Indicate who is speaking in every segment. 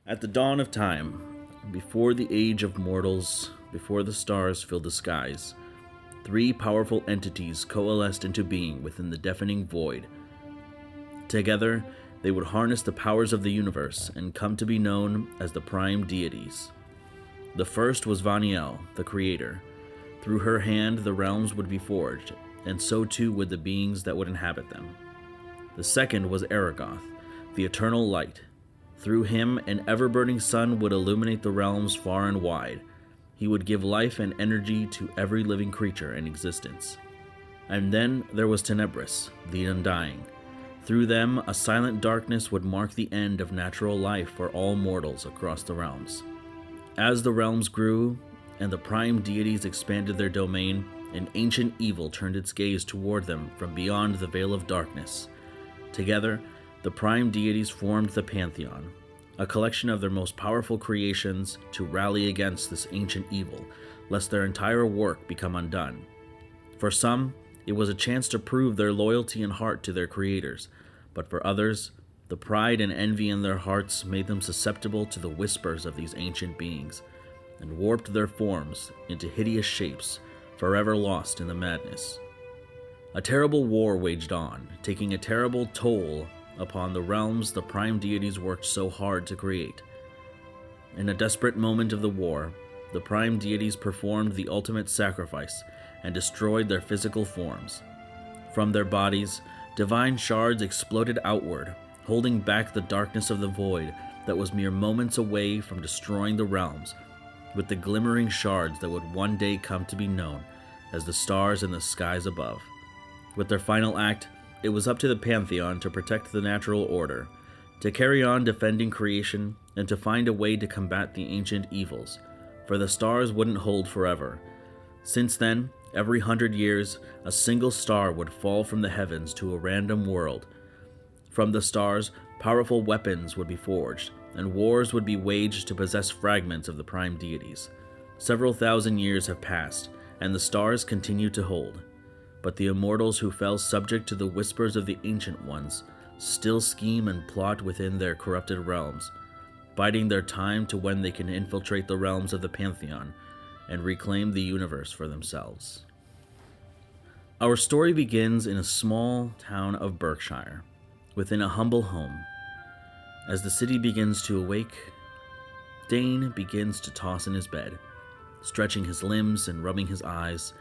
Speaker 1: At the dawn of time, before the age of mortals, before the stars filled the skies, three powerful entities coalesced into being within the deafening void. Together, they would harness the powers of the universe and come to be known as the Prime Deities. The first was Vaniel, the Creator. Through her hand, the realms would be forged, and so too would the beings that would inhabit them. The second was Aragoth, the Eternal Light. Through him, an ever-burning sun would illuminate the realms far and wide. He would give life and energy to every living creature in existence. And then there was Tenebris, the Undying. Through them, a silent darkness would mark the end of natural life for all mortals across the realms. As the realms grew, and the Prime Deities expanded their domain, an ancient evil turned its gaze toward them from beyond the veil of darkness. Together, the Prime Deities formed the Pantheon, a collection of their most powerful creations to rally against this ancient evil, lest their entire work become undone. For some, it was a chance to prove their loyalty and heart to their creators, but for others, the pride and envy in their hearts made them susceptible to the whispers of these ancient beings, and warped their forms into hideous shapes, forever lost in the madness. A terrible war waged on, taking a terrible toll upon the realms the Prime Deities worked so hard to create. In a desperate moment of the war, the Prime Deities performed the ultimate sacrifice and destroyed their physical forms. From their bodies, divine shards exploded outward, holding back the darkness of the void that was mere moments away from destroying the realms, with the glimmering shards that would one day come to be known as the stars in the skies above. With their final act, it was up to the Pantheon to protect the natural order, to carry on defending creation, and to find a way to combat the ancient evils, for the stars wouldn't hold forever. Since then, every 100 years, a single star would fall from the heavens to a random world. From the stars, powerful weapons would be forged, and wars would be waged to possess fragments of the Prime Deities. Several thousand years have passed, and the stars continue to hold. But the immortals who fell subject to the whispers of the Ancient Ones still scheme and plot within their corrupted realms, biding their time to when they can infiltrate the realms of the Pantheon and reclaim the universe for themselves. Our story begins in a small town of Berkshire, within a humble home. As the city begins to awake, Dane begins to toss in his bed, stretching his limbs and rubbing his eyes.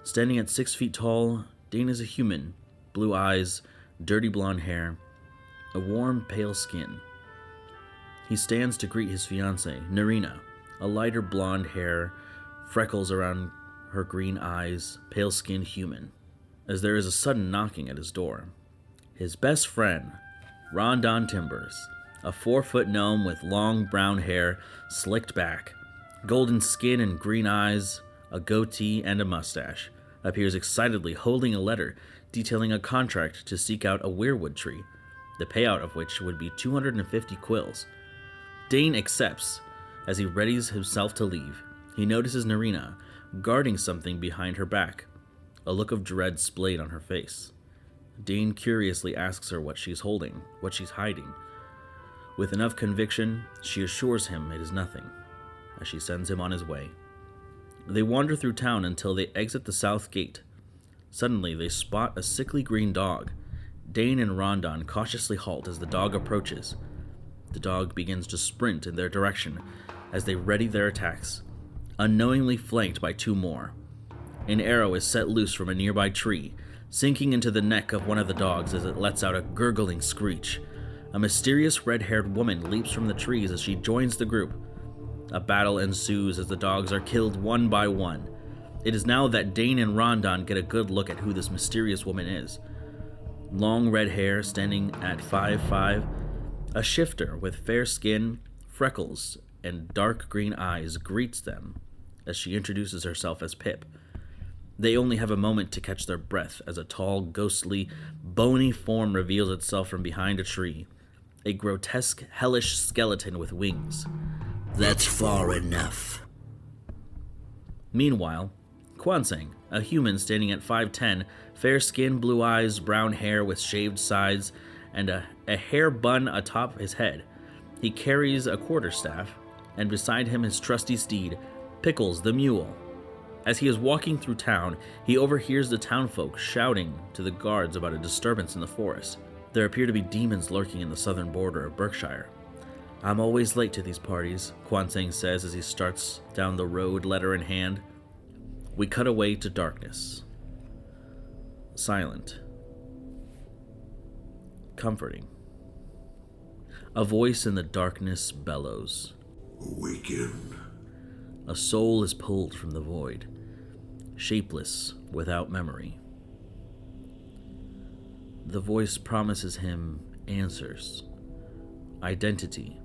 Speaker 1: Standing at 6 feet tall, Dane is a human, blue eyes, dirty blonde hair, a warm, pale skin. He stands to greet his fiancée, Narina, a lighter blonde hair, freckles around her green eyes, pale-skinned human, as there is a sudden knocking at his door. His best friend, Rondon Timbers, a 4-foot gnome with long brown hair slicked back, golden skin and green eyes, a goatee, and a mustache, appears excitedly holding a letter detailing a contract to seek out a weirwood tree, the payout of which would be 250 quills. Dane accepts. As he readies himself to leave, he notices Narina guarding something behind her back, a look of dread splayed on her face. Dane curiously asks her what she's holding, what she's hiding. With enough conviction, she assures him it is nothing, as she sends him on his way. They wander through town until they exit the south gate. Suddenly, they spot a sickly green dog. Dane and Rondon cautiously halt as the dog approaches. The dog begins to sprint in their direction as they ready their attacks, unknowingly flanked by 2 more. An arrow is set loose from a nearby tree, sinking into the neck of one of the dogs as it lets out a gurgling screech. A mysterious red-haired woman leaps from the trees as she joins the group. A battle ensues as the dogs are killed one by one. It is now that Dane and Rondon get a good look at who this mysterious woman is. Long red hair, standing at 5'5", a shifter with fair skin, freckles, and dark green eyes greets them as she introduces herself as Pip. They only have a moment to catch their breath as a tall, ghostly, bony form reveals itself from behind a tree, a grotesque, hellish skeleton with wings.
Speaker 2: That's far enough.
Speaker 1: Meanwhile, Kwansang, a human standing at 5'10", fair skin, blue eyes, brown hair with shaved sides, and a hair bun atop his head, He carries a quarterstaff, and beside him his trusty steed, Pickles the mule. As he is walking through town, he overhears the townfolk shouting to the guards about a disturbance in the forest. There appear to be demons lurking in the southern border of Berkshire. "I'm always late to these parties," Kwansang says as he starts down the road, letter in hand. We cut away to darkness. Silent. Comforting. A voice in the darkness bellows.
Speaker 2: "Awaken."
Speaker 1: A soul is pulled from the void, shapeless, without memory. The voice promises him answers, identity.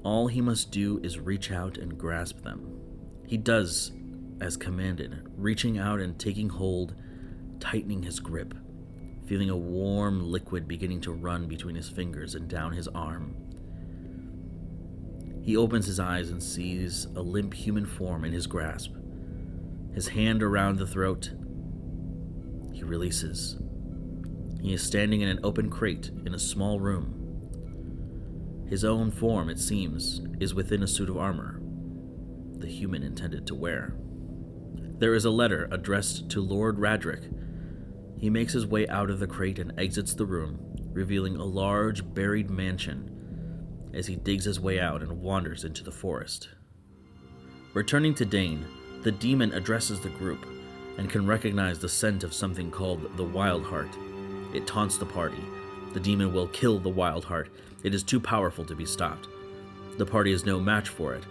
Speaker 1: All he must do is reach out and grasp them. He does as commanded, reaching out and taking hold, tightening his grip, feeling a warm liquid beginning to run between his fingers and down his arm. He opens his eyes and sees a limp human form in his grasp, his hand around the throat. He releases. He is standing in an open crate in a small room. His own form, it seems, is within a suit of armor the human intended to wear. There is a letter addressed to Lord Radric. He makes his way out of the crate and exits the room, revealing a large buried mansion as he digs his way out and wanders into the forest. Returning to Dane, the demon addresses the group and can recognize the scent of something called the Wild Heart. It taunts the party. The demon will kill the Wild Heart. It is too powerful to be stopped. The party is no match for it.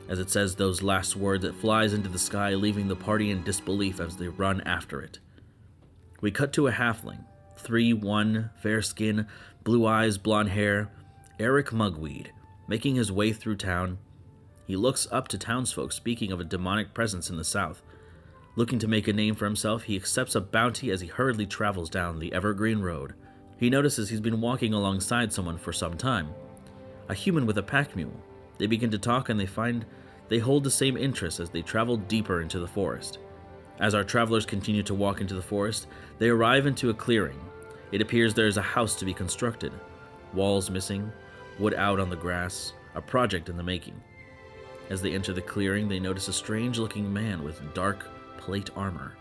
Speaker 1: As it says those last words, it flies into the sky, leaving the party in disbelief as they run after it. We cut to a halfling, 3'1", fair skin, blue eyes, blonde hair, Eric Mugweed, making his way through town. He looks up to townsfolk speaking of a demonic presence in the south. Looking to make a name for himself, he accepts a bounty as he hurriedly travels down the Evergreen Road. He notices he's been walking alongside someone for some time, a human with a pack mule. They begin to talk and they find they hold the same interests as they travel deeper into the forest. As our travelers continue to walk into the forest, they arrive into a clearing. It appears there is a house to be constructed. Walls missing, wood out on the grass, a project in the making. As they enter the clearing, they notice a strange-looking man with dark plate armor,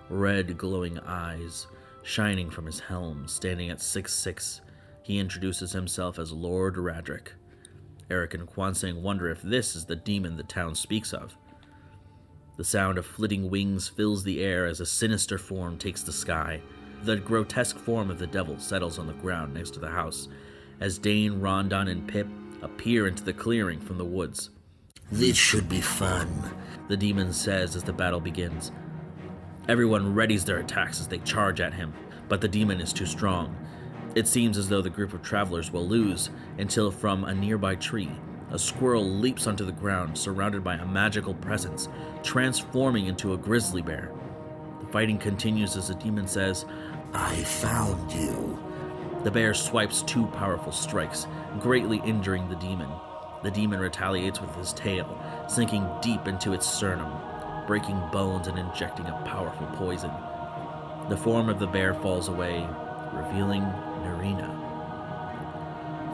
Speaker 1: red glowing eyes shining from his helm, standing at 6'6". He introduces himself as Lord Radric. Eric and Kwansang wonder if this is the demon the town speaks of. The sound of flitting wings fills the air as a sinister form takes the sky. The grotesque form of the devil settles on the ground next to the house, as Dane, Rondon, and Pip appear into the clearing from the woods.
Speaker 2: "This should be fun,"
Speaker 1: the demon says as the battle begins. Everyone readies their attacks as they charge at him, but the demon is too strong. It seems as though the group of travelers will lose, until from a nearby tree, a squirrel leaps onto the ground, surrounded by a magical presence, transforming into a grizzly bear. The fighting continues as the demon says,
Speaker 2: "I found you."
Speaker 1: The bear swipes 2 powerful strikes, greatly injuring the demon. The demon retaliates with his tail, sinking deep into its sternum, breaking bones and injecting a powerful poison. The form of the bear falls away, revealing Narina.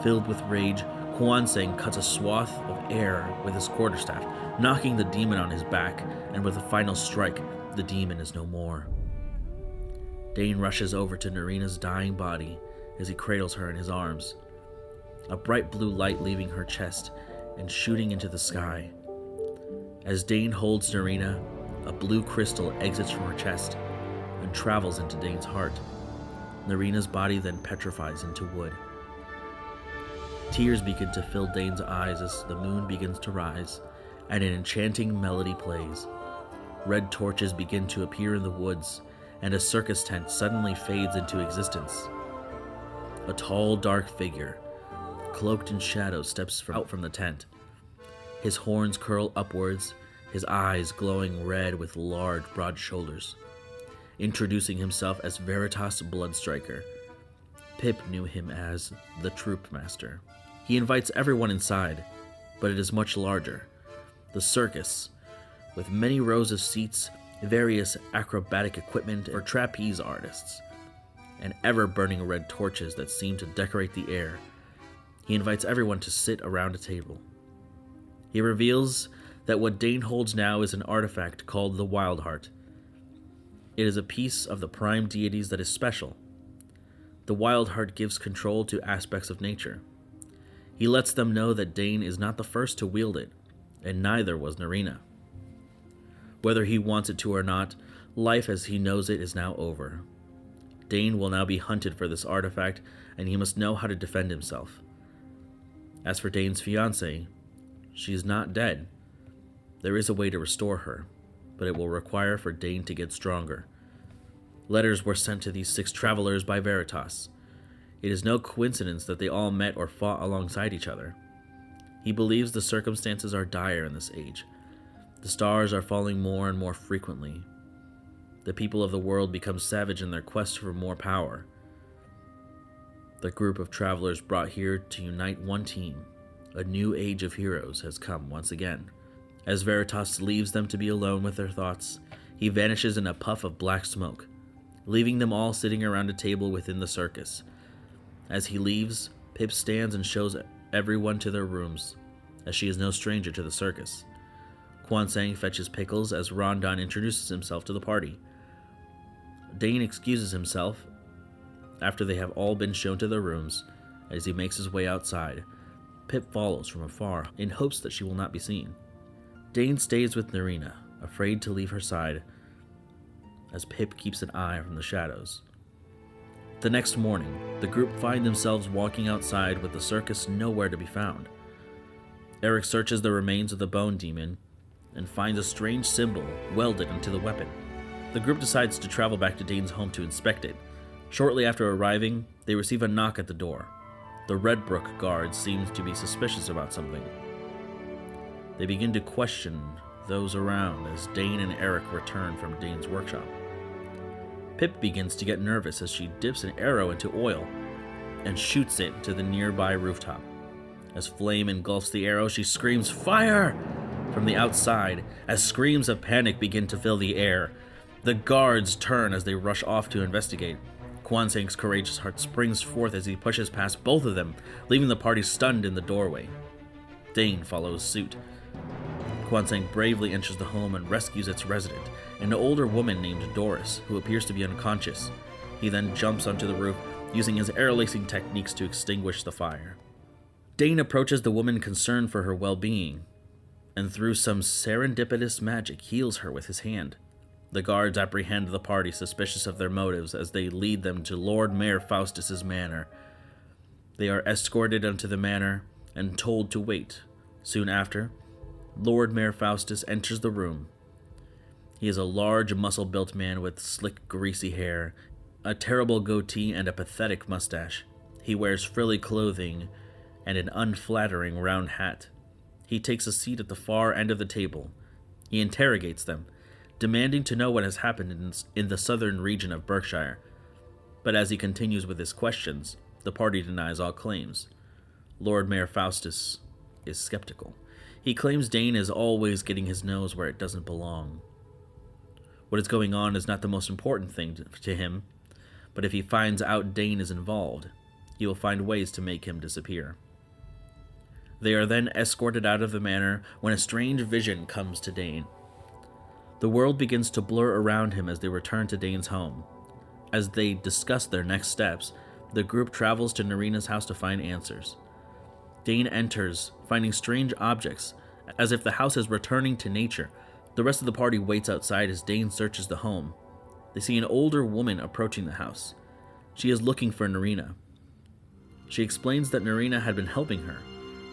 Speaker 1: Filled with rage, Kwansang cuts a swath of air with his quarterstaff, knocking the demon on his back, and with a final strike, the demon is no more. Dane rushes over to Narina's dying body as he cradles her in his arms, a bright blue light leaving her chest and shooting into the sky. As Dane holds Narina, a blue crystal exits from her chest and travels into Dane's heart. Narina's body then petrifies into wood. Tears begin to fill Dane's eyes as the moon begins to rise, and an enchanting melody plays. Red torches begin to appear in the woods, and a circus tent suddenly fades into existence. A tall, dark figure, cloaked in shadow, steps out from the tent. His horns curl upwards, his eyes glowing red with large, broad shoulders. Introducing himself as Veritas Bloodstriker, Pip knew him as the Troop Master. He invites everyone inside, but it is much larger. The circus, with many rows of seats, various acrobatic equipment for trapeze artists, and ever-burning red torches that seem to decorate the air. He invites everyone to sit around a table. He reveals that what Dane holds now is an artifact called the Wild Heart. It is a piece of the prime deities that is special. The Wild Heart gives control to aspects of nature. He lets them know that Dane is not the first to wield it, and neither was Narina. Whether he wants it to or not, life as he knows it is now over. Dane will now be hunted for this artifact, and he must know how to defend himself. As for Dane's fiancée, she is not dead. There is a way to restore her, but it will require for Dane to get stronger. Letters were sent to these 6 travelers by Veritas. It is no coincidence that they all met or fought alongside each other. He believes the circumstances are dire in this age. The stars are falling more and more frequently. The people of the world become savage in their quest for more power. The group of travelers brought here to unite one team. A new age of heroes has come once again. As Veritas leaves them to be alone with their thoughts, he vanishes in a puff of black smoke, leaving them all sitting around a table within the circus. As he leaves, Pip stands and shows everyone to their rooms, as she is no stranger to the circus. Kwansang fetches pickles as Rondon introduces himself to the party. Dane excuses himself after they have all been shown to their rooms. As he makes his way outside, Pip follows from afar in hopes that she will not be seen. Dane stays with Narina, afraid to leave her side, as Pip keeps an eye from the shadows. The next morning, the group find themselves walking outside with the circus nowhere to be found. Eric searches the remains of the bone demon and finds a strange symbol welded into the weapon. The group decides to travel back to Dane's home to inspect it. Shortly after arriving, they receive a knock at the door. The Redbrook guard seems to be suspicious about something. They begin to question those around as Dane and Eric return from Dane's workshop. Pip begins to get nervous as she dips an arrow into oil and shoots it to the nearby rooftop. As flame engulfs the arrow, she screams, "Fire!" from the outside, as screams of panic begin to fill the air. The guards turn as they rush off to investigate. Kwansang's courageous heart springs forth as he pushes past both of them, leaving the party stunned in the doorway. Dane follows suit. Kwansang bravely enters the home and rescues its resident, an older woman named Doris, who appears to be unconscious. He then jumps onto the roof, using his air-lacing techniques to extinguish the fire. Dane approaches the woman concerned for her well-being, and through some serendipitous magic heals her with his hand. The guards apprehend the party, suspicious of their motives, as they lead them to Lord Mayor Faustus's manor. They are escorted onto the manor and told to wait. Soon after, Lord Mayor Faustus enters the room. He is a large, muscle-built man with slick, greasy hair, a terrible goatee, and a pathetic mustache. He wears frilly clothing and an unflattering round hat. He takes a seat at the far end of the table. He interrogates them, demanding to know what has happened in the southern region of Berkshire. But as he continues with his questions, the party denies all claims. Lord Mayor Faustus is skeptical. He claims Dane is always getting his nose where it doesn't belong. What is going on is not the most important thing to him, but if he finds out Dane is involved, he will find ways to make him disappear. They are then escorted out of the manor when a strange vision comes to Dane. The world begins to blur around him as they return to Dane's home. As they discuss their next steps, the group travels to Narina's house to find answers. Dane enters, finding strange objects, as if the house is returning to nature. The rest of the party waits outside as Dane searches the home. They see an older woman approaching the house. She is looking for Narina. She explains that Narina had been helping her.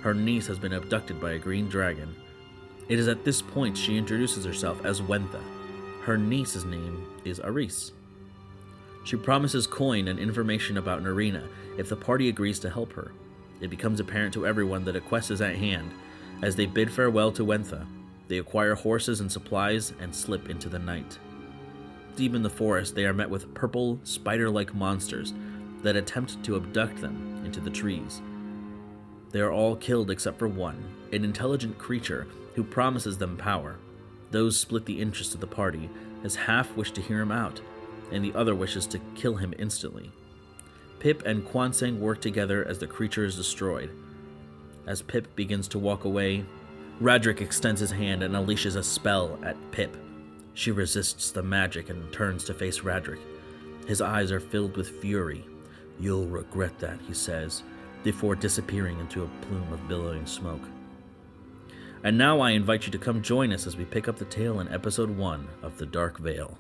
Speaker 1: Her niece has been abducted by a green dragon. It is at this point she introduces herself as Wentha. Her niece's name is Aris. She promises coin and information about Narina if the party agrees to help her. It becomes apparent to everyone that a quest is at hand. As they bid farewell to Wentha, they acquire horses and supplies and slip into the night. Deep in the forest, they are met with purple, spider-like monsters that attempt to abduct them into the trees. They are all killed except for one, an intelligent creature who promises them power. Those split the interest of the party, as half wish to hear him out, and the other wishes to kill him instantly. Pip and Kwanseng work together as the creature is destroyed. As Pip begins to walk away, Radric extends his hand and unleashes a spell at Pip. She resists the magic and turns to face Radric. His eyes are filled with fury. "You'll regret that," he says, before disappearing into a plume of billowing smoke. And now I invite you to come join us as we pick up the tale in Episode 1 of The Dark Veil.